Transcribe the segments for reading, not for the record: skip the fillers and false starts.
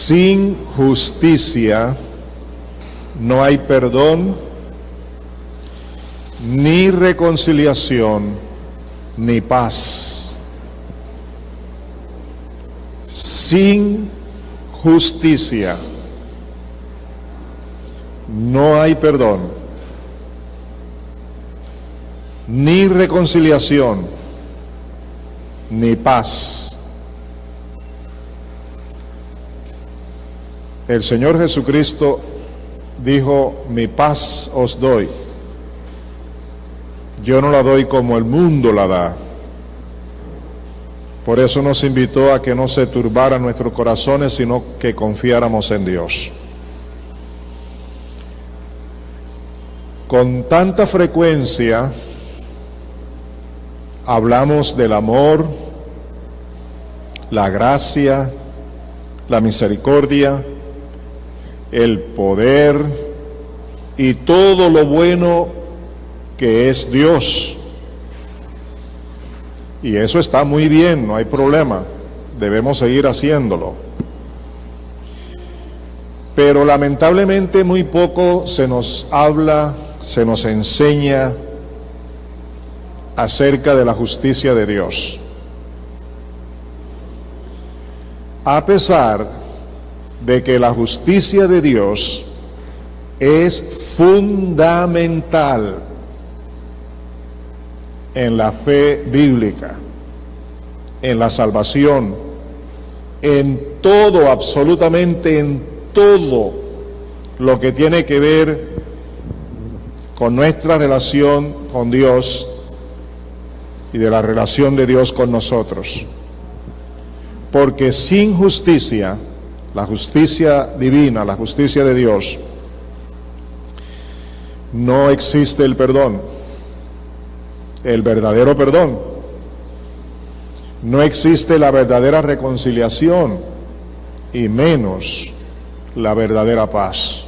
Sin justicia no hay perdón, ni reconciliación, ni paz. Sin justicia no hay perdón, ni reconciliación, ni paz. El Señor Jesucristo dijo: mi paz os doy. Yo no la doy como el mundo la da. Por eso nos invitó a que no se turbaran nuestros corazones, sino que confiáramos en Dios. Con tanta frecuencia hablamos del amor, la gracia, la misericordia, el poder y todo lo bueno que es Dios. Y eso está muy bien, no hay problema, debemos seguir haciéndolo. Pero lamentablemente muy poco se nos habla, se nos enseña acerca de la justicia de Dios. A pesar de que la justicia de Dios es fundamental en la fe bíblica, en la salvación, en todo, absolutamente en todo lo que tiene que ver con nuestra relación con Dios y de la relación de Dios con nosotros. Porque sin justicia, la justicia divina, la justicia de Dios, no existe el perdón, el verdadero perdón. No existe la verdadera reconciliación y menos la verdadera paz.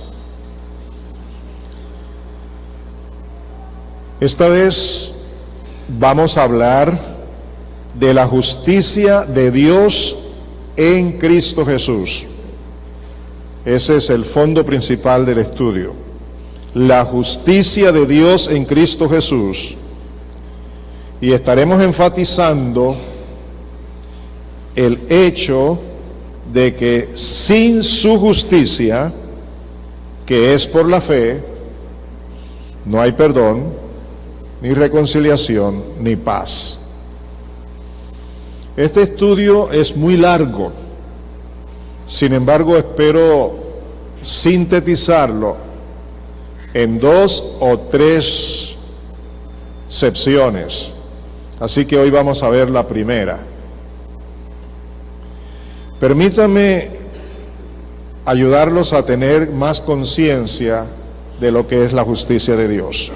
Esta vez vamos a hablar de la justicia de Dios en Cristo Jesús. Ese es el fondo principal del estudio. La justicia de Dios en Cristo Jesús. Y estaremos enfatizando el hecho de que sin su justicia, que es por la fe, no hay perdón, ni reconciliación, ni paz. Este estudio es muy largo. Sin embargo, espero sintetizarlo en 2 o 3 secciones. Así que hoy vamos a ver la primera. Permítanme ayudarlos a tener más conciencia de lo que es la justicia de Dios.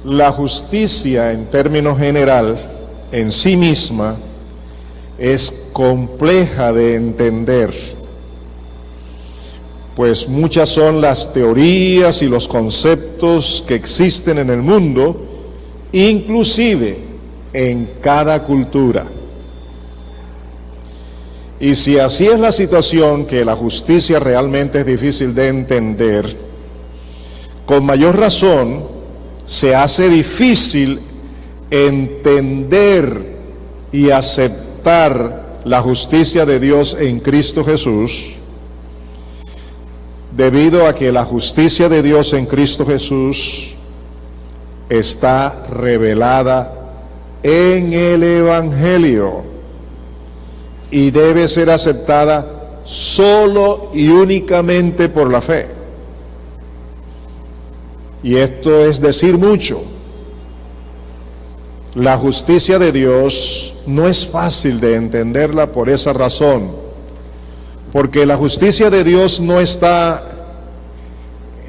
La justicia, en términos general, en sí misma, es compleja de entender, pues muchas son las teorías y los conceptos que existen en el mundo, inclusive en cada cultura. Y si así es la situación, que la justicia realmente es difícil de entender, con mayor razón se hace difícil entender y aceptar la justicia de Dios en Cristo Jesús, debido a que la justicia de Dios en Cristo Jesús está revelada en el Evangelio y debe ser aceptada solo y únicamente por la fe. Y esto es decir mucho. La justicia de Dios no es fácil de entenderla por esa razón, porque la justicia de Dios no está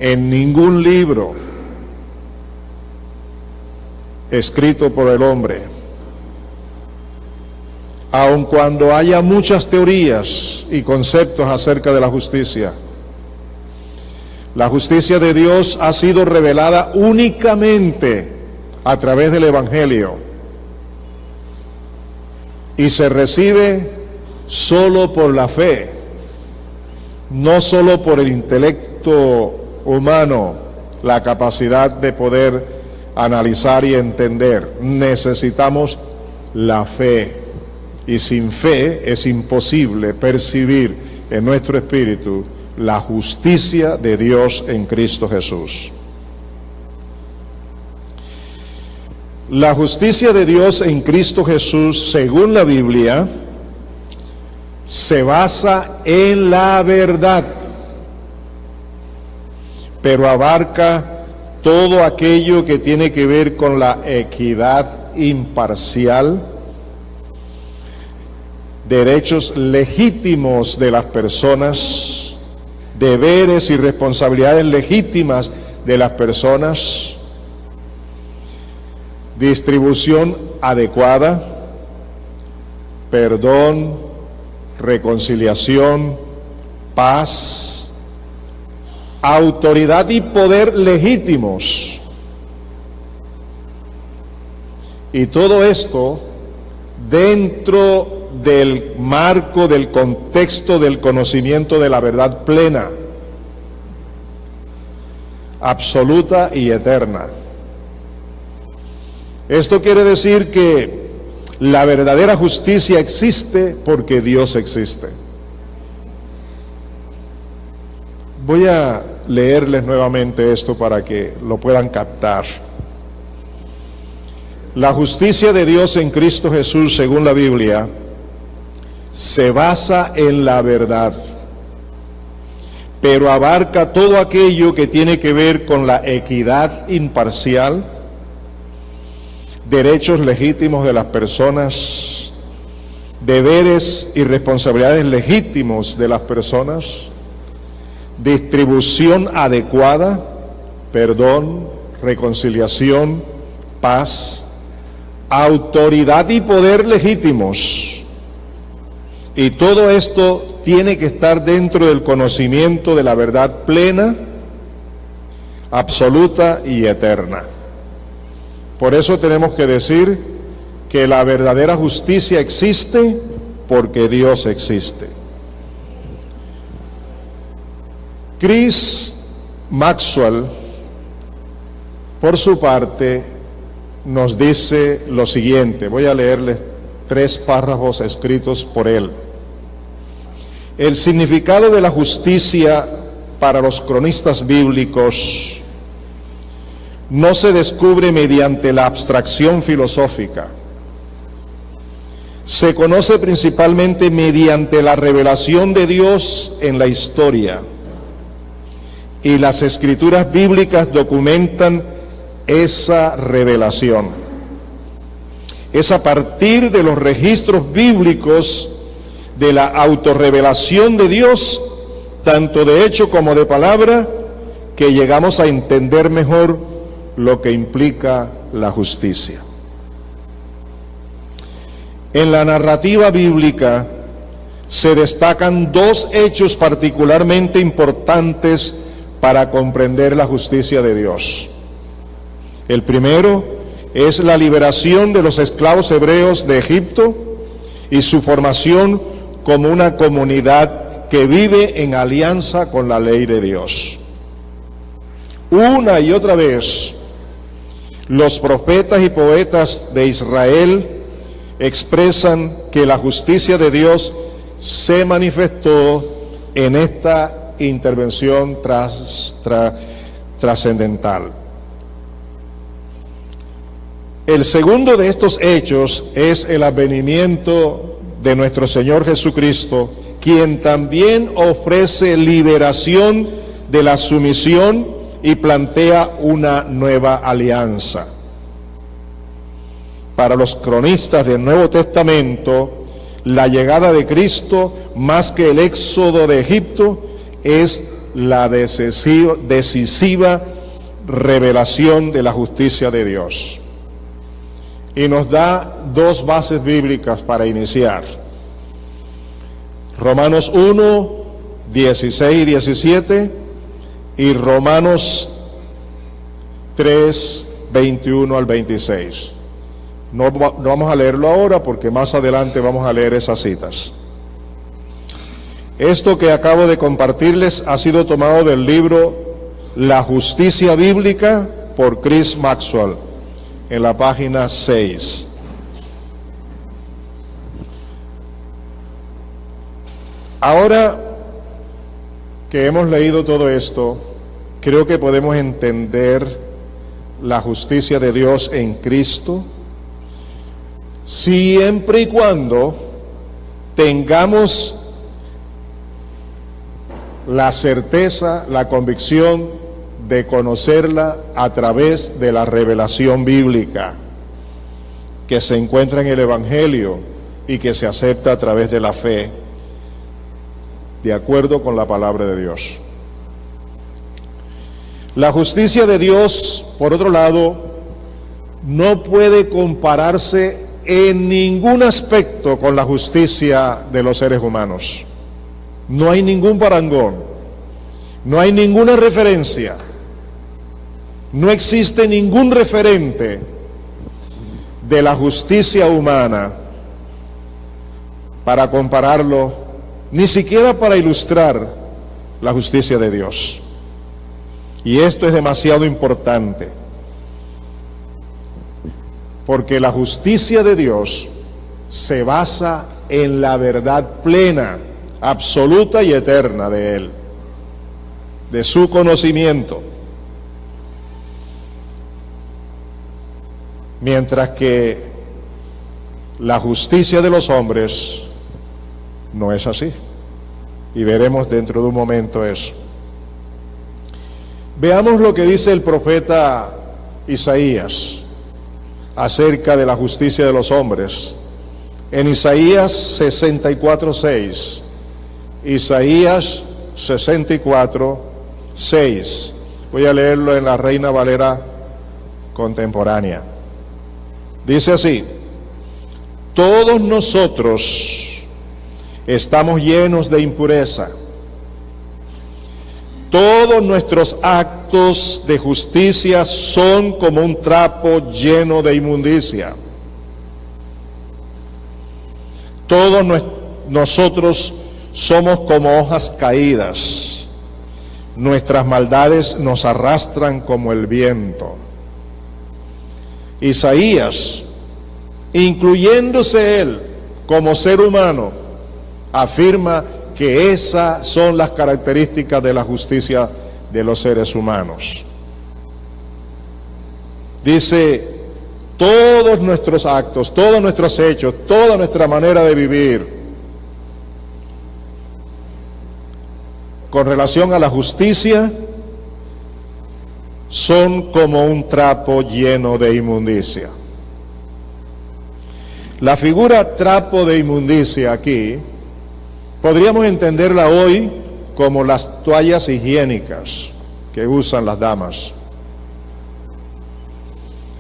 en ningún libro escrito por el hombre. Aun cuando haya muchas teorías y conceptos acerca de la justicia de Dios ha sido revelada únicamente a través del Evangelio y se recibe solo por la fe, no solo por el intelecto humano, la capacidad de poder analizar y entender. Necesitamos la fe, y sin fe es imposible percibir en nuestro espíritu la justicia de Dios en Cristo Jesús. La justicia de Dios en Cristo Jesús, según la Biblia, se basa en la verdad, pero abarca todo aquello que tiene que ver con la equidad imparcial, derechos legítimos de las personas, deberes y responsabilidades legítimas de las personas, distribución adecuada, perdón, reconciliación, paz, autoridad y poder legítimos. Y todo esto dentro del marco, del contexto del conocimiento de la verdad plena, absoluta y eterna. Esto quiere decir que la verdadera justicia existe porque Dios existe. Voy a leerles nuevamente esto para que lo puedan captar. La justicia de Dios en Cristo Jesús, según la Biblia, se basa en la verdad, pero abarca todo aquello que tiene que ver con la equidad imparcial, derechos legítimos de las personas, deberes y responsabilidades legítimos de las personas, distribución adecuada, perdón, reconciliación, paz, autoridad y poder legítimos. Y todo esto tiene que estar dentro del conocimiento de la verdad plena, absoluta y eterna. Por eso tenemos que decir que la verdadera justicia existe porque Dios existe. Chris Maxwell, por su parte, nos dice lo siguiente. Voy a leerles 3 párrafos escritos por él. El significado de la justicia para los cronistas bíblicos no se descubre mediante la abstracción filosófica. Se conoce principalmente mediante la revelación de Dios en la historia. Y las escrituras bíblicas documentan esa revelación. Es a partir de los registros bíblicos de la autorrevelación de Dios, tanto de hecho como de palabra, que llegamos a entender mejor lo que implica la justicia. En la narrativa bíblica se destacan 2 hechos particularmente importantes para comprender la justicia de Dios. El primero es la liberación de los esclavos hebreos de Egipto y su formación como una comunidad que vive en alianza con la ley de Dios. Una y otra vez, los profetas y poetas de Israel expresan que la justicia de Dios se manifestó en esta intervención trascendental. El segundo de estos hechos es el advenimiento de nuestro Señor Jesucristo, quien también ofrece liberación de la sumisión y plantea una nueva alianza. Para los cronistas del Nuevo Testamento, la llegada de Cristo, más que el éxodo de Egipto, es la decisiva revelación de la justicia de Dios. Y nos da 2 bases bíblicas para iniciar. Romanos 1, 16 y 17 y Romanos 3, 21 al 26. No vamos a leerlo ahora porque más adelante vamos a leer esas citas. Esto que acabo de compartirles ha sido tomado del libro La Justicia Bíblica por Chris Maxwell, en la página 6. Ahora que hemos leído todo esto, creo que podemos entender la justicia de Dios en Cristo, siempre y cuando tengamos la certeza, la convicción de conocerla a través de la revelación bíblica que se encuentra en el Evangelio y que se acepta a través de la fe, de acuerdo con la palabra de Dios. La justicia de Dios, por otro lado, no puede compararse en ningún aspecto con la justicia de los seres humanos. No hay ningún parangón, no hay ninguna referencia, no existe ningún referente de la justicia humana para compararlo, ni siquiera para ilustrar la justicia de Dios. Y esto es demasiado importante, porque la justicia de Dios se basa en la verdad plena, absoluta y eterna de Él, de su conocimiento. Mientras que la justicia de los hombres no es así. Y veremos dentro de un momento eso. Veamos lo que dice el profeta Isaías acerca de la justicia de los hombres. En Isaías 64:6. Isaías 64:6. Voy a leerlo en la Reina Valera contemporánea. Dice así: todos nosotros estamos llenos de impureza. Todos nuestros actos de justicia son como un trapo lleno de inmundicia. Todos nosotros somos como hojas caídas. Nuestras maldades nos arrastran como el viento. Isaías, incluyéndose él como ser humano, afirma que esas son las características de la justicia de los seres humanos. Dice, todos nuestros actos, todos nuestros hechos, toda nuestra manera de vivir con relación a la justicia son como un trapo lleno de inmundicia. La figura trapo de inmundicia aquí podríamos entenderla hoy como las toallas higiénicas que usan las damas.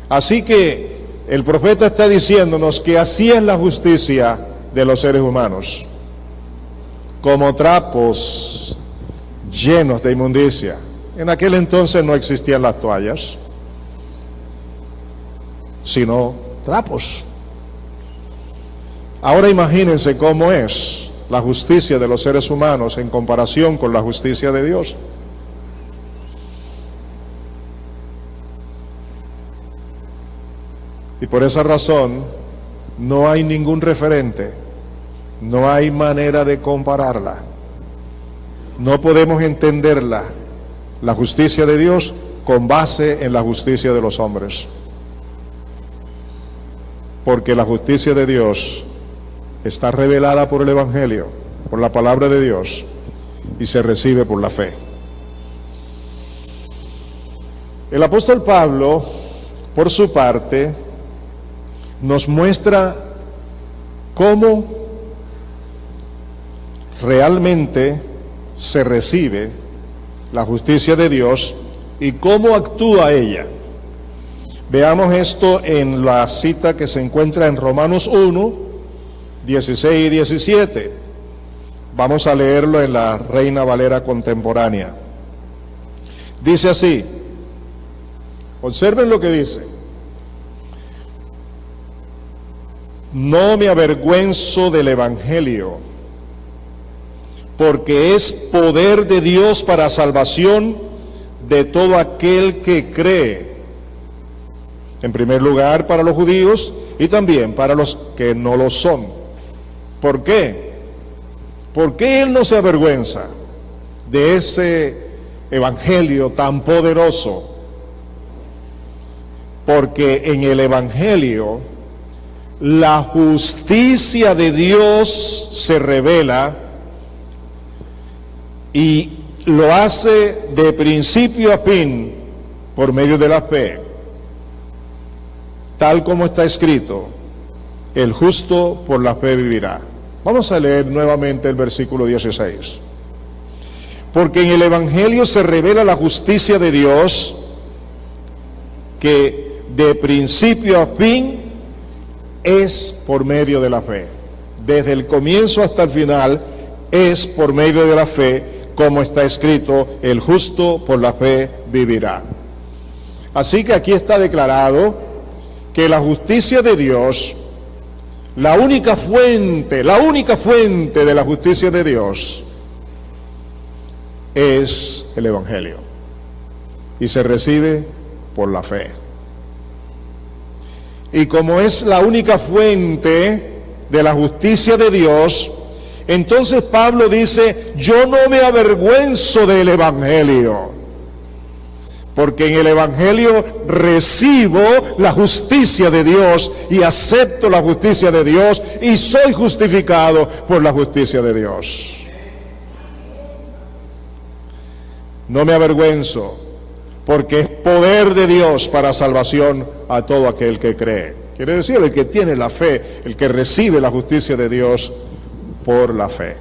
Así que el profeta está diciéndonos que así es la justicia de los seres humanos, como trapos llenos de inmundicia. En aquel entonces no existían las toallas, sino trapos. Ahora imagínense cómo es la justicia de los seres humanos en comparación con la justicia de Dios. Y por esa razón no hay ningún referente, no hay manera de compararla. No podemos entenderla, la justicia de Dios, con base en la justicia de los hombres. Porque la justicia de Dios está revelada por el Evangelio, por la palabra de Dios, y se recibe por la fe. El apóstol Pablo, por su parte, nos muestra cómo realmente se recibe la justicia de Dios y cómo actúa ella. Veamos esto en la cita que se encuentra en Romanos 1, 16 y 17. Vamos a leerlo en la Reina Valera contemporánea. Dice así, observen lo que dice: no me avergüenzo del Evangelio, porque es poder de Dios para salvación de todo aquel que cree. En primer lugar, para los judíos y también para los que no lo son. ¿Por qué? ¿Por qué Él no se avergüenza de ese evangelio tan poderoso? Porque en el evangelio la justicia de Dios se revela y lo hace de principio a fin por medio de la fe. Tal como está escrito, el justo por la fe vivirá. Vamos a leer nuevamente el versículo 16. Porque en el evangelio se revela la justicia de Dios, que de principio a fin es por medio de la fe. Desde el comienzo hasta el final es por medio de la fe, como está escrito, el justo por la fe vivirá. Así que aquí está declarado que la justicia de Dios, la única fuente de la justicia de Dios es el evangelio, y se recibe por la fe. Y como es la única fuente de la justicia de Dios, entonces Pablo dice: yo no me avergüenzo del evangelio, porque en el evangelio recibo la justicia de Dios y acepto la justicia de Dios y soy justificado por la justicia de Dios. No me avergüenzo, porque es poder de Dios para salvación a todo aquel que cree. Quiere decir, el que tiene la fe, el que recibe la justicia de Dios por la fe.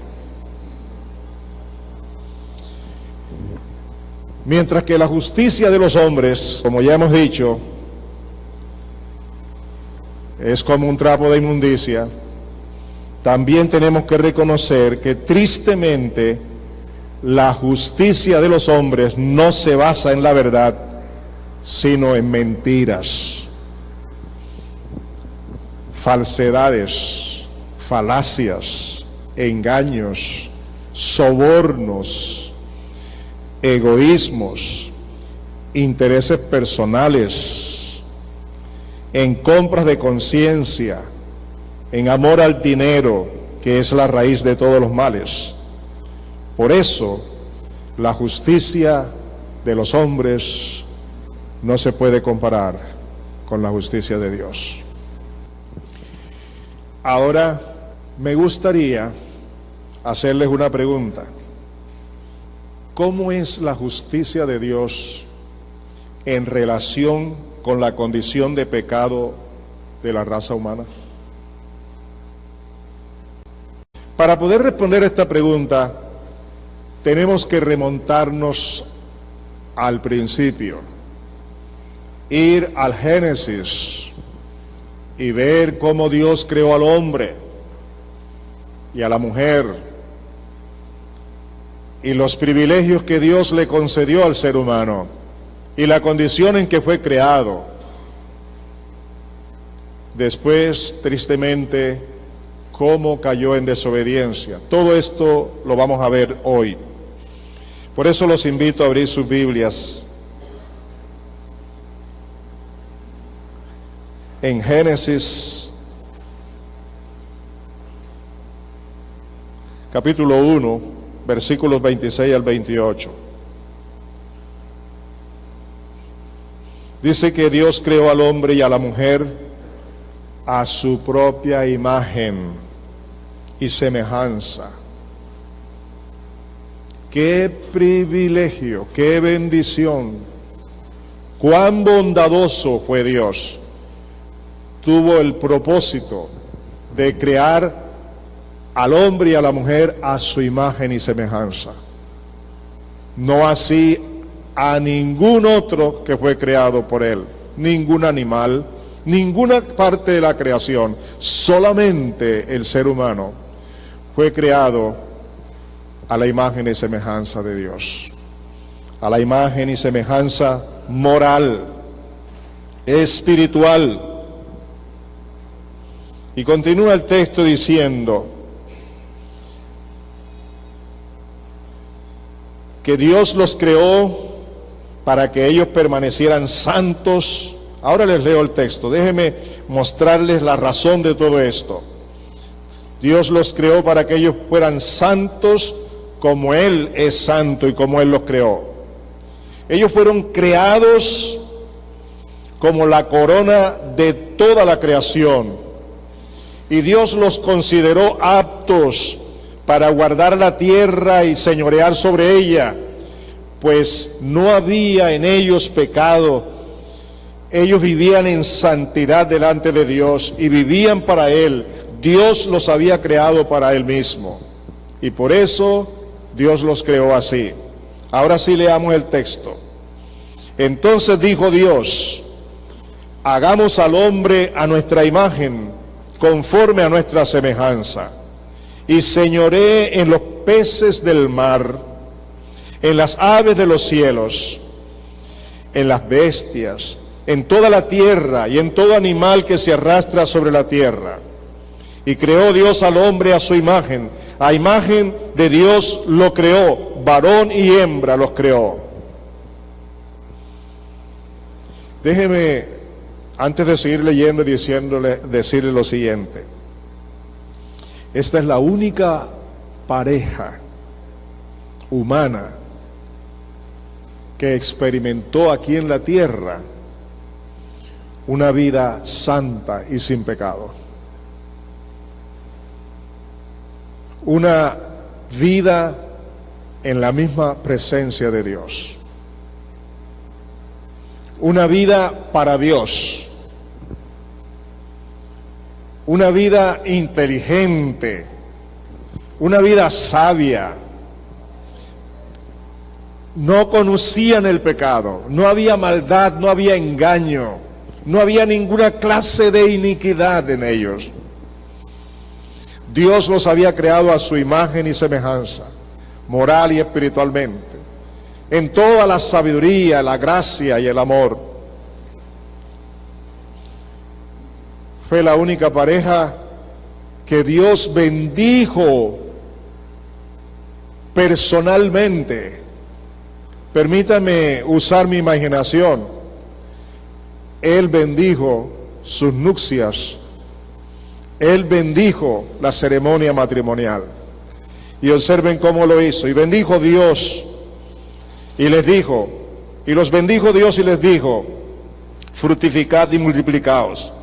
Mientras que la justicia de los hombres, como ya hemos dicho, es como un trapo de inmundicia, también tenemos que reconocer que tristemente la justicia de los hombres no se basa en la verdad, sino en mentiras, falsedades, falacias, engaños, sobornos, egoísmos, intereses personales, en compras de conciencia, en amor al dinero, que es la raíz de todos los males. Por eso, la justicia de los hombres no se puede comparar con la justicia de Dios. Ahora, me gustaría hacerles una pregunta. ¿Cómo es la justicia de Dios en relación con la condición de pecado de la raza humana? Para poder responder a esta pregunta, tenemos que remontarnos al principio, ir al Génesis y ver cómo Dios creó al hombre y a la mujer, y los privilegios que Dios le concedió al ser humano, y la condición en que fue creado. Después, tristemente, cómo cayó en desobediencia. Todo esto lo vamos a ver hoy. Por eso los invito a abrir sus Biblias en Génesis capítulo 1, versículos 26 al 28. Dice que Dios creó al hombre y a la mujer a su propia imagen y semejanza. Qué privilegio, qué bendición, cuán bondadoso fue Dios. Tuvo el propósito de crear al hombre y a la mujer a su imagen y semejanza. No así a ningún otro que fue creado por él, ningún animal, ninguna parte de la creación, solamente el ser humano fue creado a la imagen y semejanza de Dios, a la imagen y semejanza moral, espiritual. Y continúa el texto diciendo: que Dios los creó para que ellos permanecieran santos. Ahora les leo el texto, déjenme mostrarles la razón de todo esto. Dios los creó para que ellos fueran santos como Él es santo y como Él los creó. Ellos fueron creados como la corona de toda la creación, y Dios los consideró aptos para guardar la tierra y señorear sobre ella, pues no había en ellos pecado. Ellos vivían en santidad delante de Dios y vivían para Él. Dios los había creado para Él mismo, y por eso Dios los creó así. Ahora sí leamos el texto. Entonces dijo Dios: hagamos al hombre a nuestra imagen, conforme a nuestra semejanza, y señoree en los peces del mar, en las aves de los cielos, en las bestias, en toda la tierra y en todo animal que se arrastra sobre la tierra. Y creó Dios al hombre a su imagen, a imagen de Dios lo creó, varón y hembra los creó. Déjeme, antes de seguir leyendo y decirle lo siguiente. Esta es la única pareja humana que experimentó aquí en la tierra una vida santa y sin pecado. Una vida en la misma presencia de Dios. Una vida para Dios. Una vida inteligente. Una vida sabia. No conocían el pecado. No había maldad, no había engaño. No había ninguna clase de iniquidad en ellos. Dios los había creado a su imagen y semejanza, moral y espiritualmente, en toda la sabiduría, la gracia y el amor. Fue la única pareja que Dios bendijo personalmente. Permítame usar mi imaginación. Él bendijo sus nupcias. Él bendijo la ceremonia matrimonial. Y observen cómo lo hizo. Y bendijo Dios y les dijo, y los bendijo Dios y les dijo: fructificad y multiplicaos,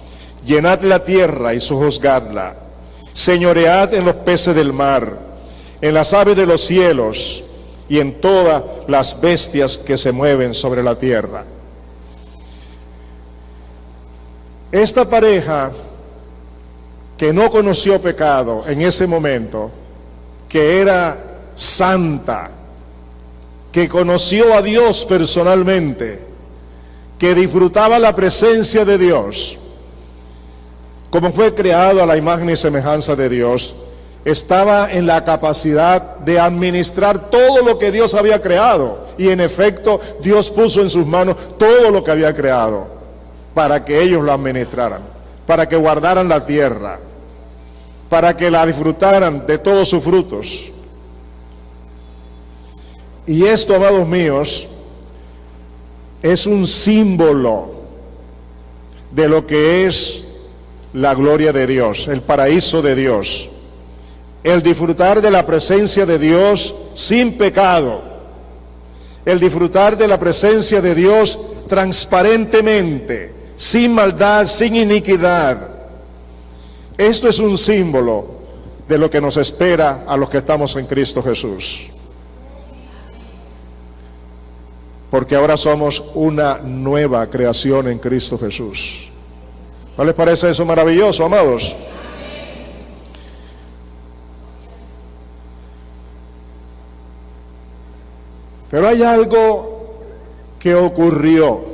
llenad la tierra y sojuzgadla, señoread en los peces del mar, en las aves de los cielos y en todas las bestias que se mueven sobre la tierra. Esta pareja que no conoció pecado en ese momento, que era santa, que conoció a Dios personalmente, que disfrutaba la presencia de Dios, como fue creado a la imagen y semejanza de Dios, estaba en la capacidad de administrar todo lo que Dios había creado. Y en efecto, Dios puso en sus manos todo lo que había creado para que ellos lo administraran, para que guardaran la tierra, para que la disfrutaran de todos sus frutos. Y esto, amados míos, es un símbolo de lo que es la gloria de Dios, el paraíso de Dios, el disfrutar de la presencia de Dios sin pecado, el disfrutar de la presencia de Dios transparentemente, sin maldad, sin iniquidad. Esto es un símbolo de lo que nos espera a los que estamos en Cristo Jesús. Porque ahora somos una nueva creación en Cristo Jesús. ¿No les parece eso maravilloso, amados? Pero hay algo que ocurrió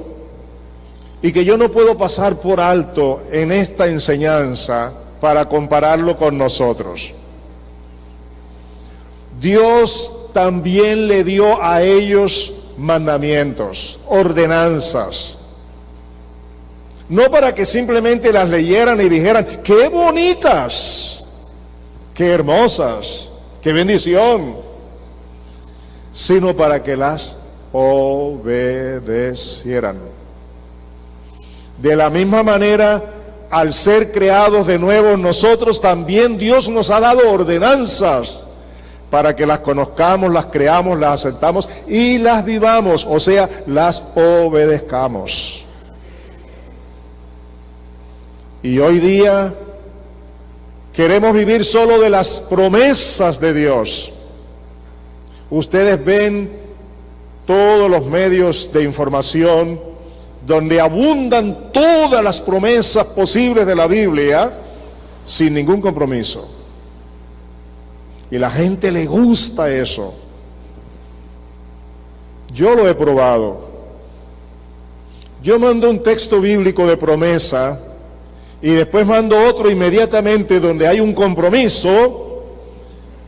y que yo no puedo pasar por alto en esta enseñanza para compararlo con nosotros. Dios también le dio a ellos mandamientos, ordenanzas, no para que simplemente las leyeran y dijeran: ¡qué bonitas! ¡Qué hermosas! ¡Qué bendición! sino para que las obedecieran. De la misma manera, al ser creados de nuevo nosotros, también Dios nos ha dado ordenanzas para que las conozcamos, las creamos, las aceptamos y las vivamos, o sea, las obedezcamos. Y hoy día queremos vivir solo de las promesas de Dios. Ustedes ven todos los medios de información donde abundan todas las promesas posibles de la Biblia sin ningún compromiso. Y a la gente le gusta eso. Yo lo he probado. Yo mando un texto bíblico de promesa y después mando otro inmediatamente donde hay un compromiso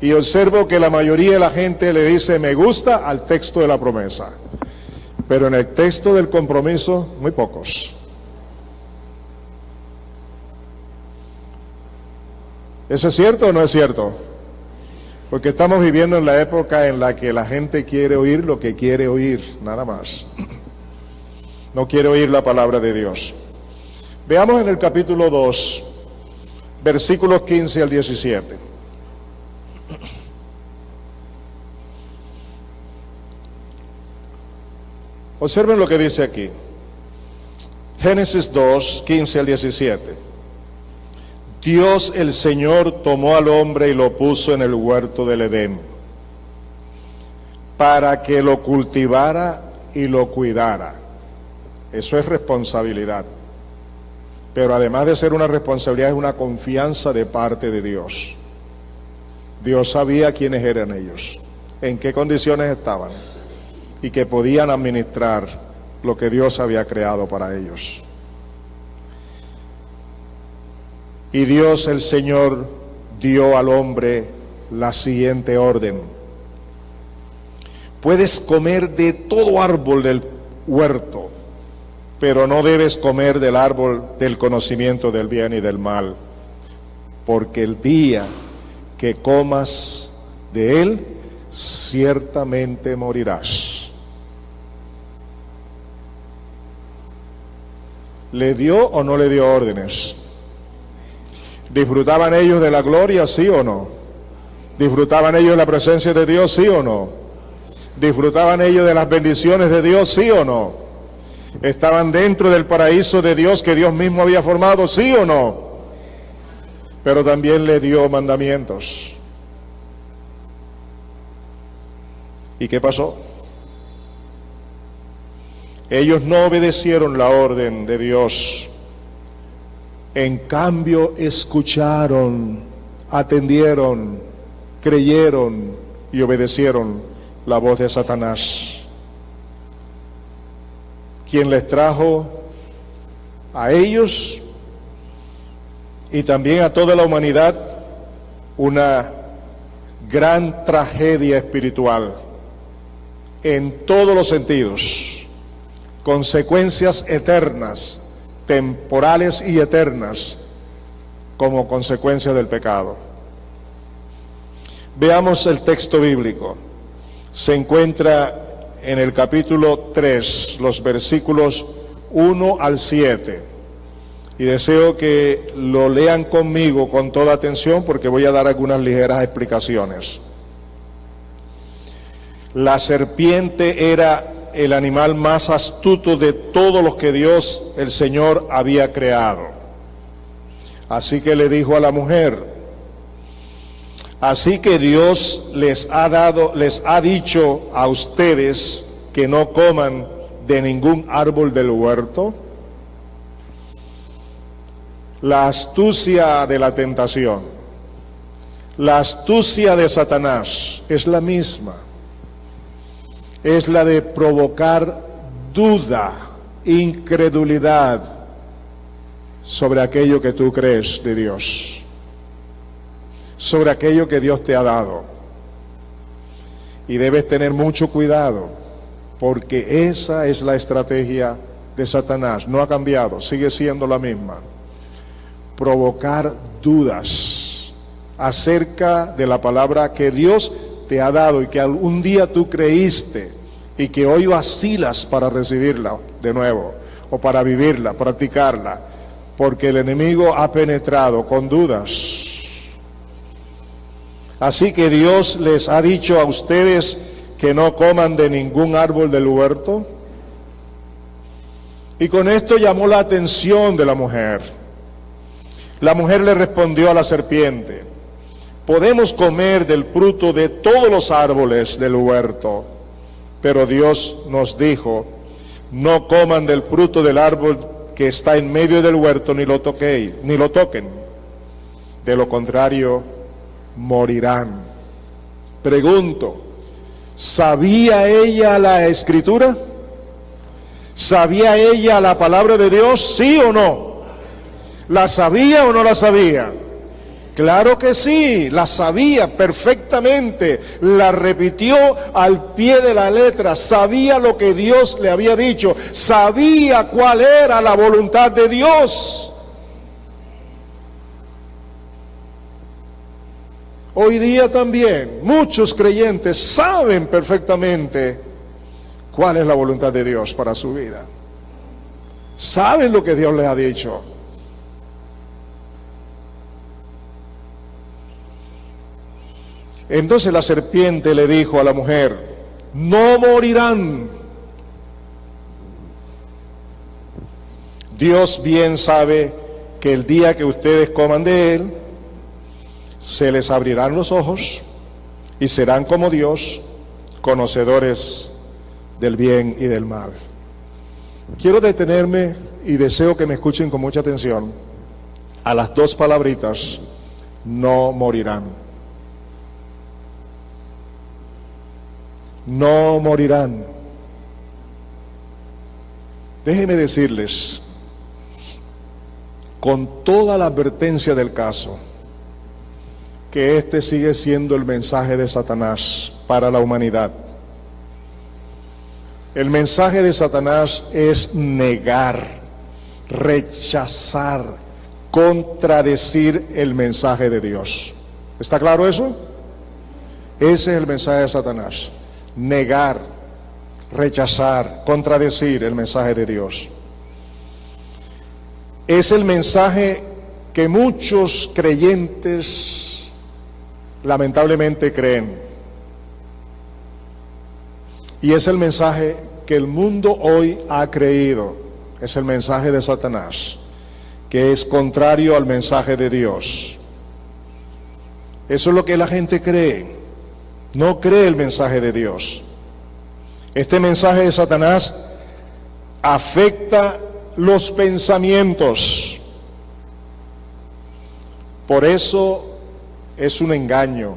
y observo que la mayoría de la gente le dice me gusta al texto de la promesa, pero en el texto del compromiso muy pocos. ¿Eso es cierto o no es cierto? Porque estamos viviendo en la época en la que la gente quiere oír lo que quiere oír, nada más. No quiere oír la palabra de Dios. Veamos en el capítulo 2, versículos 15 al 17. Observen lo que dice aquí. Génesis 2, 15 al 17. Dios el Señor tomó al hombre y lo puso en el huerto del Edén para que lo cultivara y lo cuidara. Eso es responsabilidad. Pero además de ser una responsabilidad, es una confianza de parte de Dios. Dios sabía quiénes eran ellos, en qué condiciones estaban y que podían administrar lo que Dios había creado para ellos. Y Dios el Señor dio al hombre la siguiente orden: puedes comer de todo árbol del huerto, pero no debes comer del árbol del conocimiento del bien y del mal, porque el día que comas de él, ciertamente morirás. ¿Le dio o no le dio órdenes? ¿Disfrutaban ellos de la gloria, sí o no? ¿Disfrutaban ellos de la presencia de Dios, sí o no? ¿Disfrutaban ellos de las bendiciones de Dios, sí o no? ¿Estaban dentro del paraíso de Dios que Dios mismo había formado, sí o no? Pero también le dio mandamientos. ¿Y qué pasó? Ellos no obedecieron la orden de Dios. En cambio, escucharon, atendieron, creyeron y obedecieron la voz de Satanás, quien les trajo a ellos y también a toda la humanidad una gran tragedia espiritual en todos los sentidos, consecuencias eternas, temporales y eternas, como consecuencia del pecado. Veamos el texto bíblico. Se encuentra en el capítulo 3, los versículos 1 al 7. Y deseo que lo lean conmigo con toda atención porque voy a dar algunas ligeras explicaciones. La serpiente era el animal más astuto de todos los que Dios, el Señor, había creado. Así que le dijo a la mujer: así que Dios les ha dicho a ustedes que no coman de ningún árbol del huerto. La astucia de la tentación, la astucia de Satanás es la misma. Es la de provocar duda, incredulidad sobre aquello que tú crees de Dios, sobre aquello que Dios te ha dado. Y debes tener mucho cuidado, porque esa es la estrategia de Satanás. No ha cambiado, sigue siendo la misma. Provocar dudas acerca de la palabra que Dios te ha dado y que algún día tú creíste y que hoy vacilas para recibirla de nuevo o para vivirla, practicarla, porque el enemigo ha penetrado con dudas. Así que Dios les ha dicho a ustedes que no coman de ningún árbol del huerto. Y con esto llamó la atención de la mujer. La mujer le respondió a la serpiente: podemos comer del fruto de todos los árboles del huerto, pero Dios nos dijo: no coman del fruto del árbol que está en medio del huerto, ni lo toquen. De lo contrario, morirán. Pregunto, ¿sabía ella la Escritura? ¿Sabía ella la palabra de Dios? ¿Sí o no? ¿La sabía o no la sabía? Claro que sí, la sabía perfectamente, la repitió al pie de la letra, sabía lo que Dios le había dicho, sabía cuál era la voluntad de Dios. Hoy día también muchos creyentes saben perfectamente cuál es la voluntad de Dios para su vida. Saben lo que Dios les ha dicho. Entonces la serpiente le dijo a la mujer: no morirán. Dios bien sabe que el día que ustedes coman de él, se les abrirán los ojos y serán como Dios, conocedores del bien y del mal. Quiero detenerme y deseo que me escuchen con mucha atención a las dos palabritas: no morirán. No morirán. Déjenme decirles, con toda la advertencia del caso, que este sigue siendo el mensaje de Satanás para la humanidad. El mensaje de Satanás es negar, rechazar, contradecir el mensaje de Dios. ¿Está claro eso? Ese es el mensaje de Satanás: negar, rechazar, contradecir el mensaje de Dios. Es el mensaje que muchos creyentes lamentablemente creen, y es el mensaje que el mundo hoy ha creído. Es el mensaje de Satanás, que es contrario al mensaje de Dios. Eso es lo que la gente cree. No cree el mensaje de Dios. Este mensaje de Satanás afecta los pensamientos. Por eso es un engaño,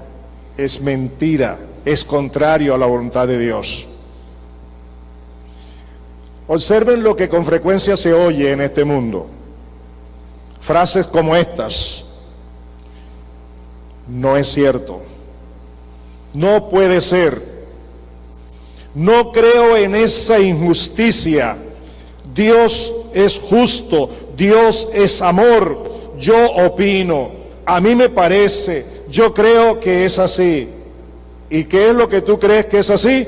es mentira, es contrario a la voluntad de Dios. Observen lo que con frecuencia se oye en este mundo. Frases como estas: no es cierto, no puede ser, no creo en esa injusticia, Dios es justo, Dios es amor, yo opino, a mí me parece, yo creo que es así. ¿Y qué es lo que tú crees que es así?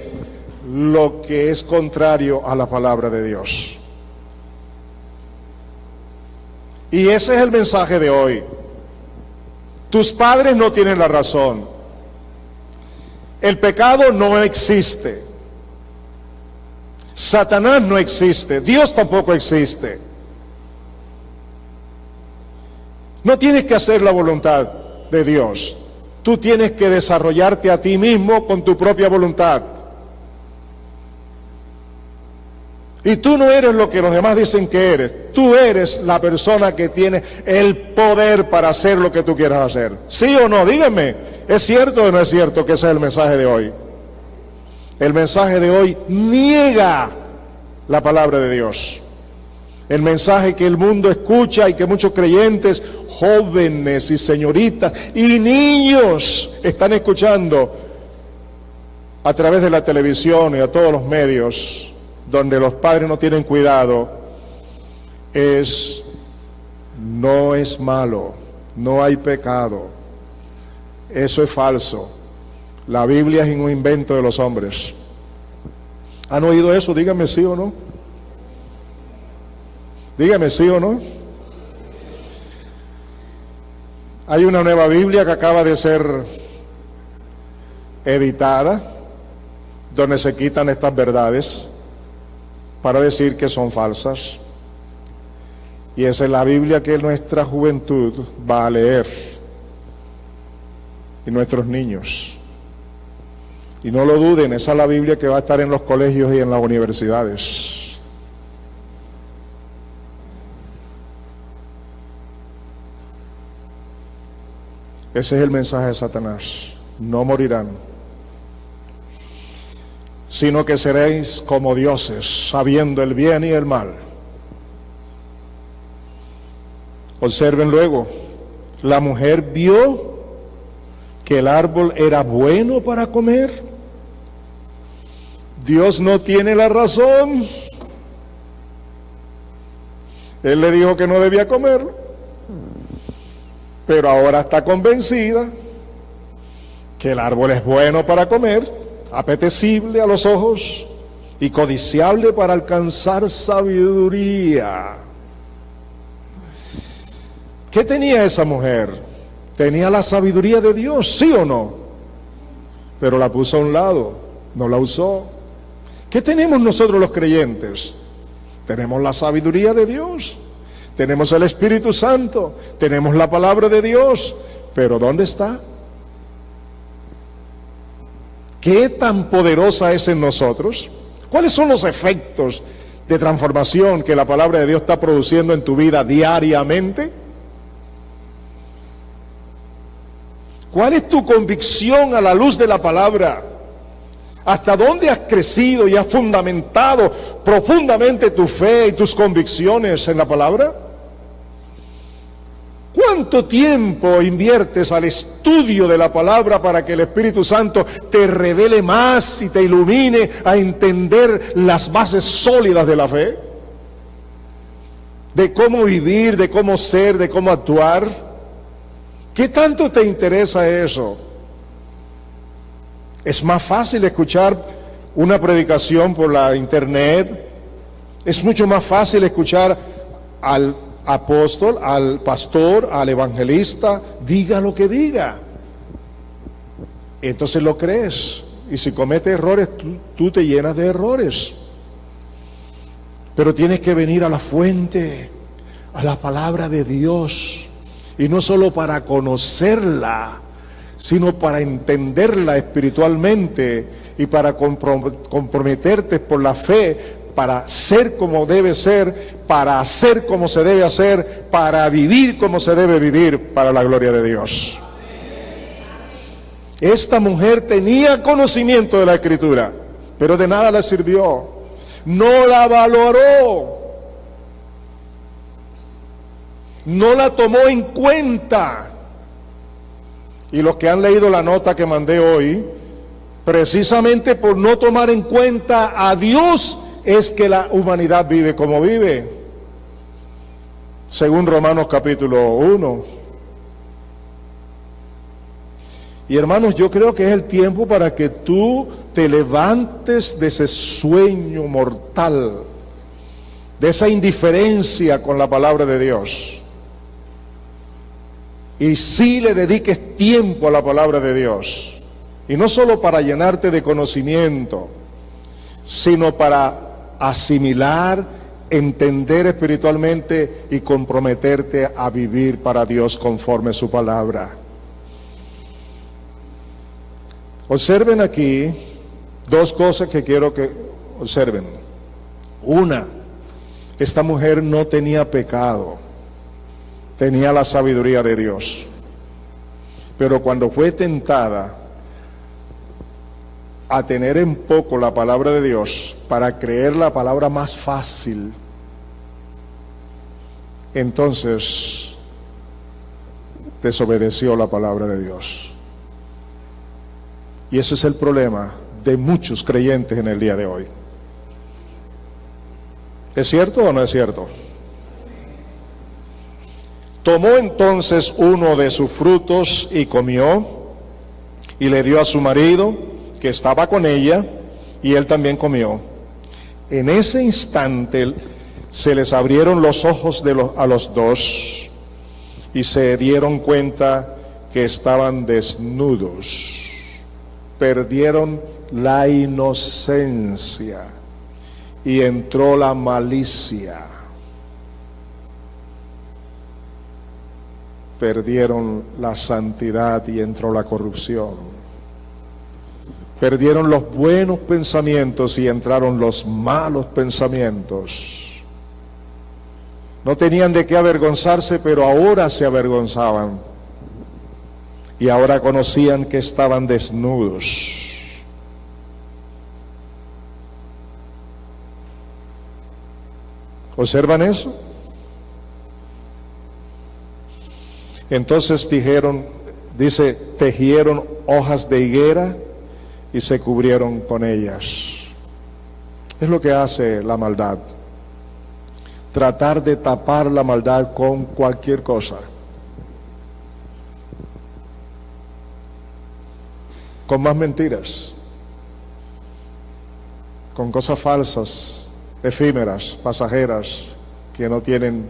Lo que es contrario a la palabra de Dios. Y ese es el mensaje de hoy. Tus padres no tienen la razón. El pecado no existe. Satanás no existe. Dios tampoco existe. No tienes que hacer la voluntad de Dios. Tú tienes que desarrollarte a ti mismo con tu propia voluntad. Y tú no eres lo que los demás dicen que eres. Tú eres la persona que tiene el poder para hacer lo que tú quieras hacer. ¿Sí o no? Díganme, ¿es cierto o no es cierto que ese es el mensaje de hoy? El mensaje de hoy niega la palabra de Dios. El mensaje que el mundo escucha y que muchos creyentes, jóvenes y señoritas y niños están escuchando a través de la televisión y a todos los medios, donde los padres no tienen cuidado, no es malo, no hay pecado, eso es falso. La Biblia es un invento de los hombres. ¿Han oído eso? Díganme sí o no. Díganme sí o no. Hay una nueva Biblia que acaba de ser editada, donde se quitan estas verdades para decir que son falsas. Y esa es la Biblia que nuestra juventud va a leer, y nuestros niños. Y no lo duden, esa es la Biblia que va a estar en los colegios y en las universidades. Ese es el mensaje de Satanás. No morirán, sino que seréis como dioses, sabiendo el bien y el mal. Observen luego, la mujer vio que el árbol era bueno para comer. Dios no tiene la razón. Él le dijo que no debía comerlo, pero ahora está convencida que el árbol es bueno para comer, apetecible a los ojos y codiciable para alcanzar sabiduría. ¿Qué tenía esa mujer? Tenía la sabiduría de Dios, ¿sí o no? Pero la puso a un lado, no la usó. ¿Qué tenemos nosotros los creyentes? Tenemos la sabiduría de Dios, tenemos el Espíritu Santo, tenemos la palabra de Dios, pero ¿dónde está? ¿Qué tan poderosa es en nosotros? ¿Cuáles son los efectos de transformación que la palabra de Dios está produciendo en tu vida diariamente? ¿Cuál es tu convicción a la luz de la palabra? ¿Hasta dónde has crecido y has fundamentado profundamente tu fe y tus convicciones en la palabra? ¿Cuánto tiempo inviertes al estudio de la palabra para que el Espíritu Santo te revele más y te ilumine a entender las bases sólidas de la fe? De cómo vivir, de cómo ser, de cómo actuar. ¿Qué tanto te interesa eso? Es más fácil escuchar una predicación por la internet. Es mucho más fácil escuchar al apóstol, al pastor, al evangelista, diga lo que diga. Entonces lo crees. Y si comete errores, tú te llenas de errores. Pero tienes que venir a la fuente, a la palabra de Dios. Y no solo para conocerla, sino para entenderla espiritualmente y para comprometerte por la fe, para ser como debe ser, para hacer como se debe hacer, para vivir como se debe vivir, para la gloria de Dios. Esta mujer tenía conocimiento de la Escritura, pero de nada le sirvió. No la valoró, no la tomó en cuenta. Y los que han leído la nota que mandé hoy, precisamente por no tomar en cuenta a Dios, es que la humanidad vive como vive, según Romanos capítulo 1. Y hermanos, yo creo que es el tiempo para que tú te levantes de ese sueño mortal, de esa indiferencia con la palabra de Dios, y sí le dediques tiempo a la palabra de Dios, y no solo para llenarte de conocimiento, sino para asimilar, entender espiritualmente y comprometerte a vivir para Dios conforme su palabra. Observen aquí dos cosas que quiero que observen. Una, esta mujer no tenía pecado, tenía la sabiduría de Dios, pero cuando fue tentada a tener en poco la palabra de Dios para creer la palabra más fácil, entonces desobedeció la palabra de Dios. Y ese es el problema de muchos creyentes en el día de hoy. ¿Es cierto o no es cierto? Tomó entonces uno de sus frutos y comió, y le dio a su marido, que estaba con ella, y él también comió. En ese instante se les abrieron los ojos a los dos, y se dieron cuenta que estaban desnudos. Perdieron la inocencia y entró la malicia. Perdieron la santidad y entró la corrupción. Perdieron los buenos pensamientos y entraron los malos pensamientos. No tenían de qué avergonzarse, pero ahora se avergonzaban. Y ahora conocían que estaban desnudos. ¿Observan eso? Entonces tejieron hojas de higuera y se cubrieron con ellas. Es lo que hace la maldad. Tratar de tapar la maldad con cualquier cosa. Con más mentiras. Con cosas falsas, efímeras, pasajeras, que no tienen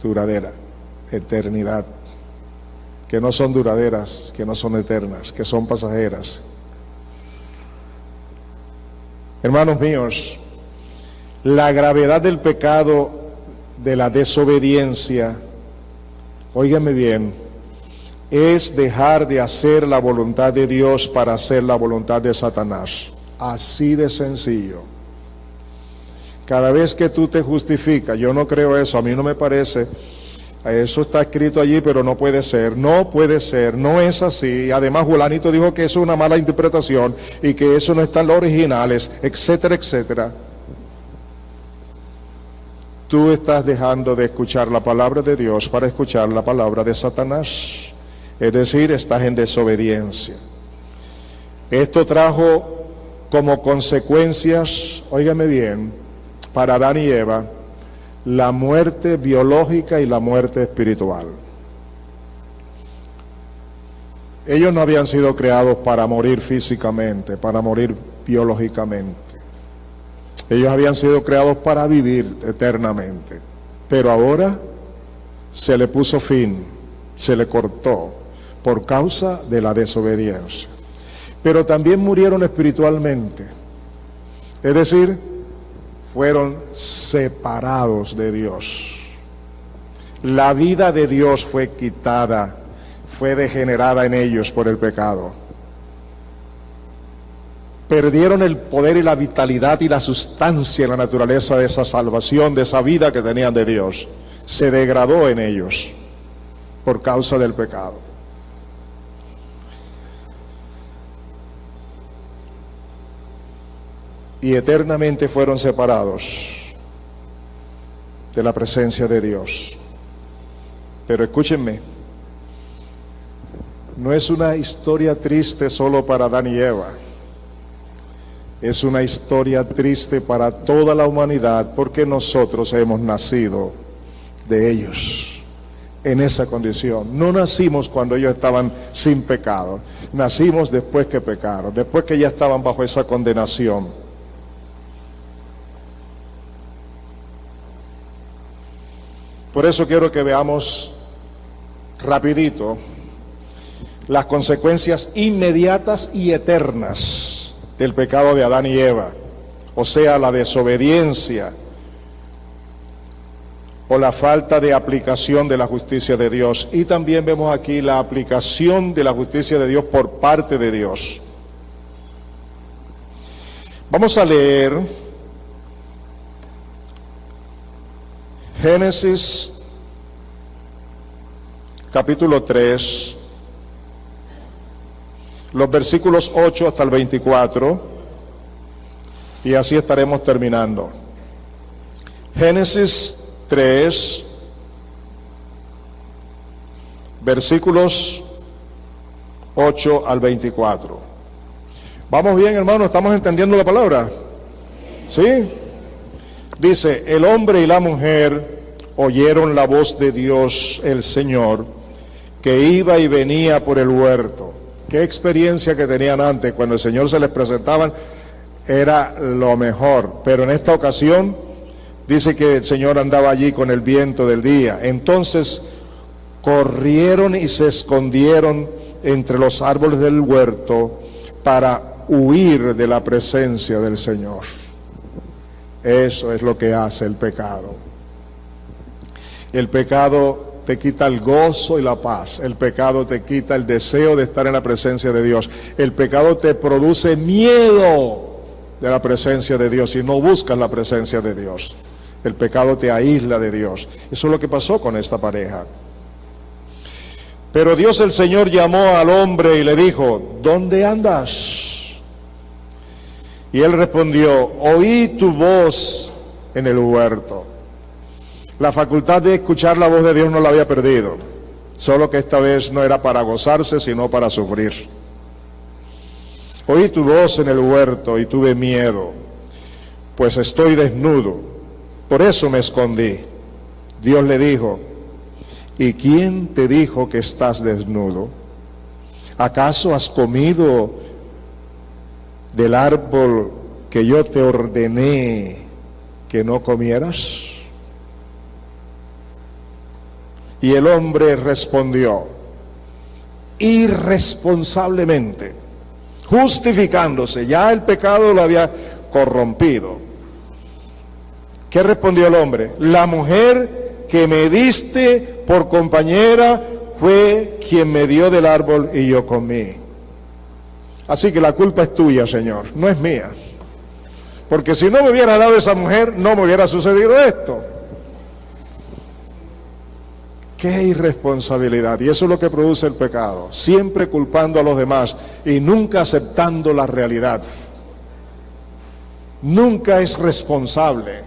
duradera, eternidad, que no son duraderas, que no son eternas, que son pasajeras. Hermanos míos, la gravedad del pecado de la desobediencia, óigame bien, es dejar de hacer la voluntad de Dios para hacer la voluntad de Satanás. Así de sencillo. Cada vez que tú te justificas, yo no creo eso, a mí no me parece, eso está escrito allí, pero no puede ser, no es así. Además, Julanito dijo que eso es una mala interpretación y que eso no está en los originales, etcétera, etcétera. Tú estás dejando de escuchar la palabra de Dios para escuchar la palabra de Satanás. Es decir, estás en desobediencia. Esto trajo como consecuencias, óigame bien, para Adán y Eva, la muerte biológica y la muerte espiritual. Ellos no habían sido creados para morir físicamente, para morir biológicamente. Ellos habían sido creados para vivir eternamente. Pero ahora se le puso fin, se le cortó por causa de la desobediencia. Pero también murieron espiritualmente. Es decir, fueron separados de Dios. La vida de Dios fue quitada, fue degenerada en ellos por el pecado. Perdieron el poder y la vitalidad y la sustancia y la naturaleza de esa salvación, de esa vida que tenían de Dios. Se degradó en ellos por causa del pecado. Y eternamente fueron separados de la presencia de Dios. Pero escúchenme, no es una historia triste solo para Adán y Eva, es una historia triste para toda la humanidad, porque nosotros hemos nacido de ellos en esa condición. No nacimos cuando ellos estaban sin pecado, nacimos después que pecaron, después que ya estaban bajo esa condenación. Por eso quiero que veamos rapidito las consecuencias inmediatas y eternas del pecado de Adán y Eva, o sea, la desobediencia o la falta de aplicación de la justicia de Dios. Y también vemos aquí la aplicación de la justicia de Dios por parte de Dios. Vamos a leer Génesis capítulo 3, los versículos 8 hasta el 24, y así estaremos terminando. Génesis 3, versículos 8 al 24. ¿Vamos bien, hermano? ¿Estamos entendiendo la palabra? ¿Sí? Dice, el hombre y la mujer oyeron la voz de Dios el Señor, que iba y venía por el huerto. Qué experiencia que tenían antes, cuando el Señor se les presentaban, era lo mejor. Pero en esta ocasión dice que el Señor andaba allí con el viento del día. Entonces corrieron y se escondieron entre los árboles del huerto para huir de la presencia del Señor. Eso es lo que hace el pecado. El pecado te quita el gozo y la paz. El pecado te quita el deseo de estar en la presencia de Dios. El pecado te produce miedo de la presencia de Dios y no buscas la presencia de Dios. El pecado te aísla de Dios. Eso es lo que pasó con esta pareja. Pero Dios el Señor llamó al hombre y le dijo: ¿dónde andas? Y él respondió: oí tu voz en el huerto. La facultad de escuchar la voz de Dios no la había perdido, solo que esta vez no era para gozarse, sino para sufrir. Oí tu voz en el huerto y tuve miedo, pues estoy desnudo, por eso me escondí. Dios le dijo: ¿y quién te dijo que estás desnudo? ¿Acaso has comido del árbol que yo te ordené que no comieras? Y el hombre respondió irresponsablemente, justificándose, ya el pecado lo había corrompido. ¿Qué respondió el hombre? La mujer que me diste por compañera fue quien me dio del árbol y yo comí. Así que la culpa es tuya, Señor, no es mía. Porque si no me hubiera dado esa mujer, no me hubiera sucedido esto. ¡Qué irresponsabilidad! Y eso es lo que produce el pecado, siempre culpando a los demás y nunca aceptando la realidad. Nunca es responsable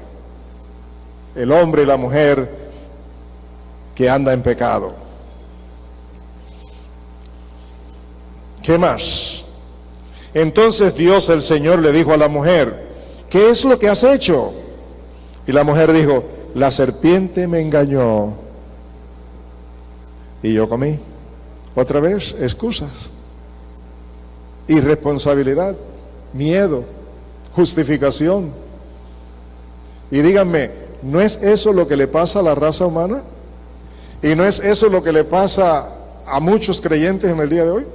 el hombre y la mujer que anda en pecado. ¿Qué más? Entonces Dios el Señor le dijo a la mujer: ¿qué es lo que has hecho? Y la mujer dijo: la serpiente me engañó y yo comí. Otra vez, excusas, irresponsabilidad, miedo, justificación. Y díganme, ¿no es eso lo que le pasa a la raza humana? ¿Y no es eso lo que le pasa a muchos creyentes en el día de hoy?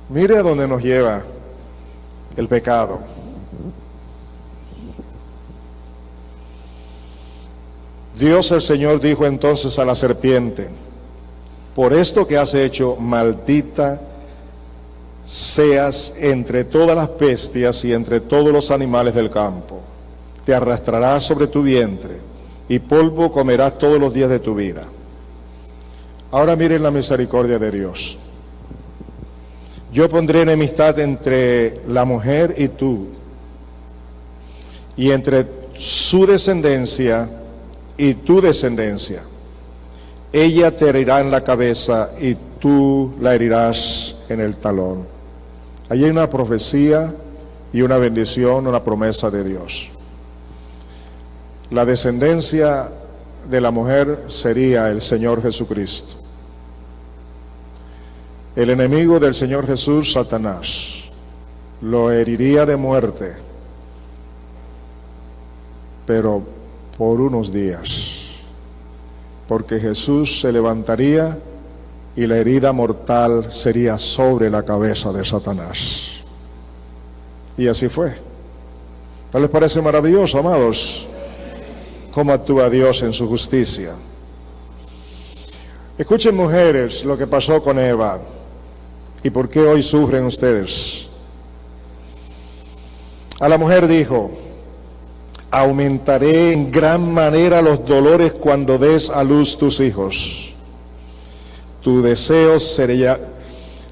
Mire a dónde nos lleva el pecado. Dios el Señor dijo entonces a la serpiente: por esto que has hecho, maldita seas entre todas las bestias y entre todos los animales del campo. Te arrastrarás sobre tu vientre y polvo comerás todos los días de tu vida. Ahora miren la misericordia de Dios. Yo pondré enemistad entre la mujer y tú, y entre su descendencia y tu descendencia. Ella te herirá en la cabeza y tú la herirás en el talón. Allí hay una profecía y una bendición, una promesa de Dios. La descendencia de la mujer sería el Señor Jesucristo. El enemigo del Señor Jesús, Satanás, lo heriría de muerte, pero por unos días, porque Jesús se levantaría y la herida mortal sería sobre la cabeza de Satanás. Y así fue. ¿No les parece maravilloso, amados, cómo actúa Dios en su justicia? Escuchen, mujeres, lo que pasó con Eva y por qué hoy sufren ustedes. A la mujer dijo: aumentaré en gran manera los dolores cuando des a luz tus hijos. Tu deseo